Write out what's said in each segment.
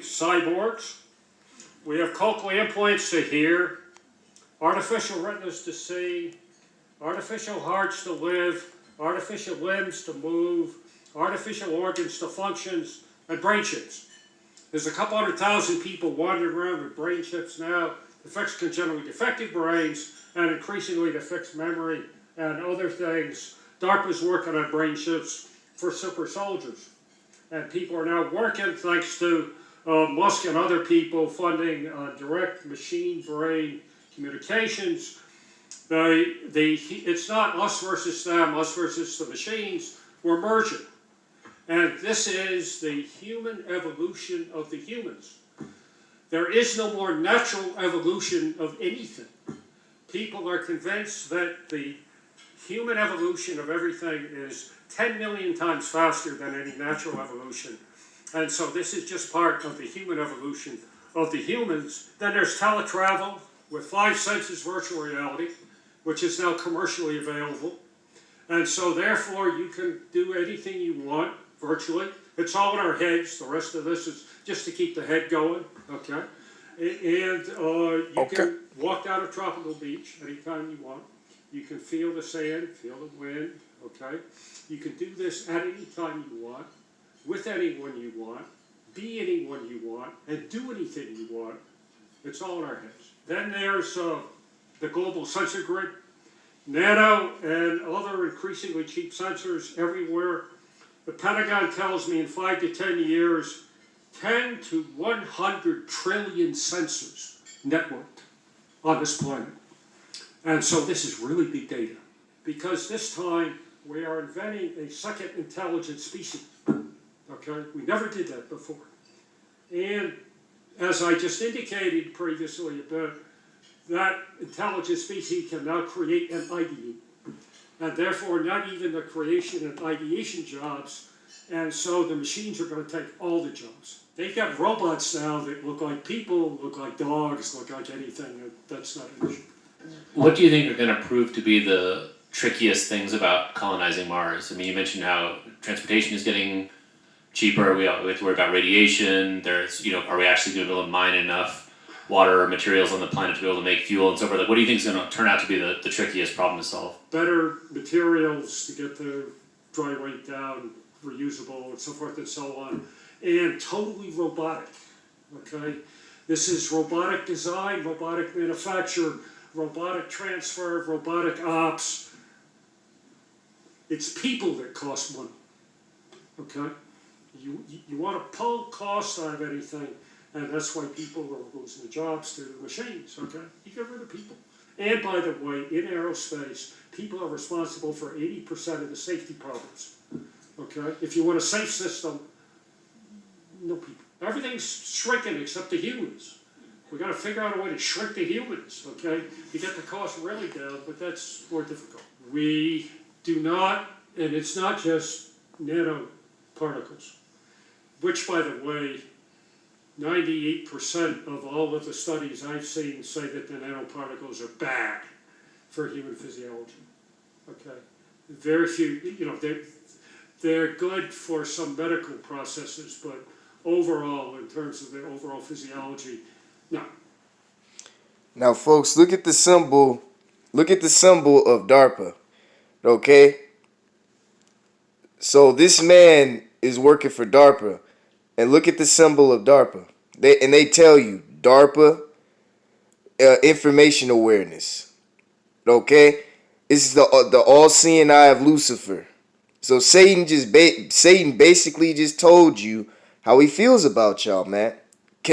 cyborgs. We have cochlear implants to hear, artificial retinas to see, artificial hearts to live, artificial limbs to move, artificial organs to function, and brain chips. There's a couple 100,000 people wandering around with brain chips now to fix congenitally defective brains and increasingly to fix memory and other things. DARPA's working on brain chips for super soldiers. And people are now working, thanks to Musk and other people, funding direct machine-brain communications. It's not us versus them, us versus the machines. We're merging. And this is the human evolution of the humans. There is no more natural evolution of anything. People are convinced that the human evolution of everything is 10 million times faster than any natural evolution. And so this is just part of the human evolution of the humans. Then there's teletravel with 5 senses virtual reality, which is now commercially available. And so therefore you can do anything you want virtually. It's all in our heads. The rest of this is just to keep the head going, okay? And you can walk down a tropical beach anytime you want. You can feel the sand, feel the wind, okay? You can do this at any time you want, with anyone you want, be anyone you want, and do anything you want. It's all in our heads. Then there's the global sensor grid, nano and other increasingly cheap sensors everywhere. The Pentagon tells me in 5 to 10 years, 10 to 100 trillion sensors networked on this planet. And so this is really big data, because this time we are inventing a second intelligent species, okay? We never did that before. And as I just indicated previously a bit, that intelligent species can now create and ideate, and therefore not even the creation and ideation jobs, and so the machines are going to take all the jobs. They've got robots now that look like people, look like dogs, look like anything. That's not an issue. What do you think are going to prove to be the trickiest things about colonizing Mars? I mean, you mentioned how transportation is getting cheaper. We have to worry about radiation. There's, are we actually going to be able to mine enough water or materials on the planet to be able to make fuel and so forth? Like, what do you think is going to turn out to be the trickiest problem to solve? Better materials to get the dry weight down, reusable, and so forth and so on, and totally robotic, okay? This is robotic design, robotic manufacture, robotic transfer, robotic ops. It's people that cost money, okay? You want to pull cost out of anything, and that's why people are losing their jobs to the machines, okay? You get rid of people. And by the way, in aerospace, people are responsible for 80% of the safety problems, okay? If you want a safe system, no people. Everything's shrinking except the humans. We got to figure out a way to shrink the humans, okay? To get the cost really down, but that's more difficult. We do not, and it's not just nanoparticles, which, by the way, 98% of all of the studies I've seen say that the nanoparticles are bad for human physiology, okay? Very few, they're good for some medical processes, but overall, in terms of the overall physiology, no. Now, folks, look at the symbol. Look at the symbol of DARPA, okay? So this man is working for DARPA, and look at the symbol of DARPA. They tell you DARPA, information awareness, okay? It's the all-seeing eye of Lucifer. So Satan basically just told you how he feels about y'all, man.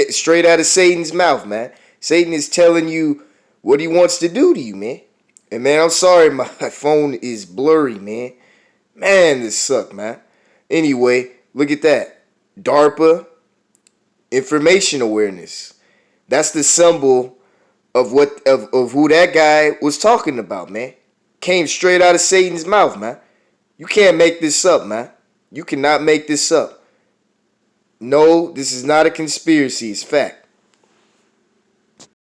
Straight out of Satan's mouth, man. Satan is telling you what he wants to do to you, man. And man, I'm sorry, my phone is blurry, man. Man, this sucks, man. Anyway, look at that. DARPA, information awareness. That's the symbol of who that guy was talking about, man. Came straight out of Satan's mouth, man. You can't make this up, man. You cannot make this up. No, this is not a conspiracy. It's fact.